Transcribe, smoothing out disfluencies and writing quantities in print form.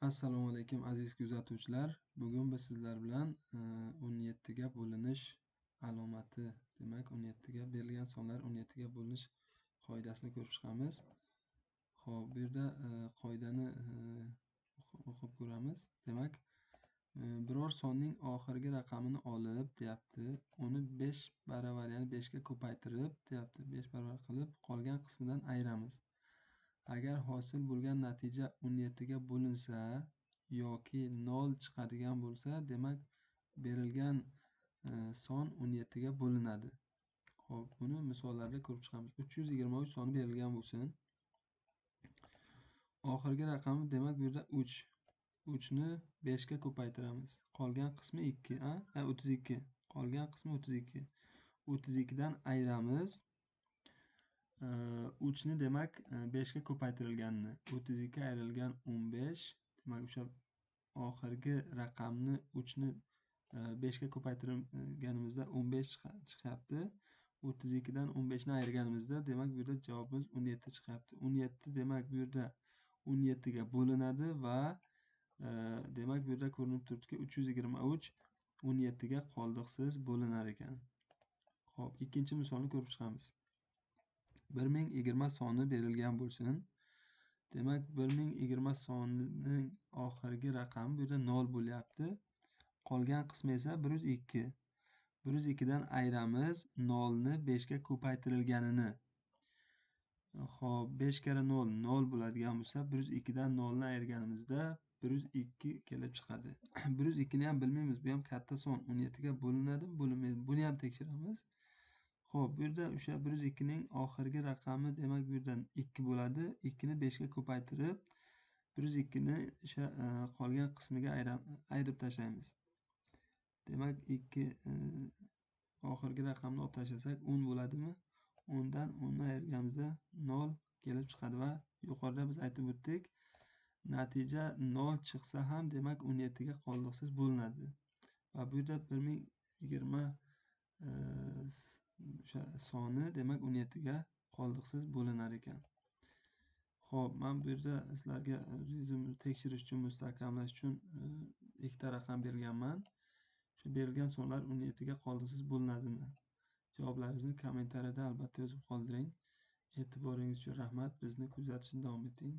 Assalomu alaykum aziz kuzatuvchilar. Bugun biz sizlar bilan 17 ga bo'linish alomati, demak 17 ga berilgan sonlar 17 ga bo'linish qoidasini ko'rib chiqamiz. Xo'p, bu yerda qoidani o'qib ko'ramiz. Demak, biror sonning oxirgi raqamini olib, deyapti, uni 5 baravar, ya'ni 5 ga ko'paytirib, deyapti, 5 baravar qilib qolgan qismidan ayiramiz. Agar hosil bo'lgan natija 17 ga bo'linsa yoki 0 chiqadigan bo'lsa, demak berilgan son 17 ga bo'linadi. Xo'p, buni misollarda ko'rib chiqamiz. 323 soni berilgan bo'lsin. Oxirgi raqami demak bu yerda 3. 3 ni 5 ga ko'paytiramiz. Qolgan qismi 2, 32. Qolgan qismi 32. 32 dan ayiramiz. 3 ni demak 5 ga ko'paytirilganini, 32 ayrilgan 15, demak o'sha oxirgi raqamni 3 ni 5 ga ko'paytirganimizda 15 chiqyapti. 32 dan 15 ni ayirganimizda demak bu yerda javobimiz 17 chiqyapti. 17 demak bu yerda 17 ga bo'linadi va demak bu yerda ko'rinib turibdiki 323 17 ga qoldiqsiz bo'linar ekan. Xo'p, ikkinchi misolni ko'rib chiqamiz. 1020 soni berilgan bo'lsin. Demak 1020 sonining oxirgi raqami bu yerda 0 bo'lyapti. Qolgan qismi esa 102. 102 dan ayiramiz 0 ni 5 ga ko'paytirilganini. Xo'p, 5 kara 0 0 bo'ladigan bo'lsa, 102 dan 0 ni ayirganimizda 102 kelib chiqadi. 102 ni ham bilmaymiz, bu ham katta son. 17 ga bo'linadimi, bo'linmaydimi? Buni ham tekshiramiz. Xo'p, bu yerda o'sha 102 ning oxirgi raqami demak bu yerdan 2 bo'ladi. 2 ni 5 ga ko'paytirib 102 ni o'sha qolgan qismiga ayirib tashlaymiz. Demak 2 oxirgi raqamni olib tashlasak 10 bo'ladimi? 10 dan 10 ni ayirganimizda 0 kelib chiqadi va yuqorida biz aytib o'tdik, natija 0 chiqsa ham demak 17 ga qoldiqsiz bo'linadi. Va bu yerda 1020 o'sha soni demak 17 ga qoldiqsiz bo'linar ekan. Xo'p, men bu yerda sizlarga o'zingizni tekshirish uchun, mustahkamlash uchun ikkita raqam berganman. Shu berilgan sonlar 17 ga qoldiqsiz bo'linadimi? Javoblaringizni kommentariyada albatta yozib qoldiring. E'tiboringiz uchun rahmat. Bizni kuzatishda davom eting.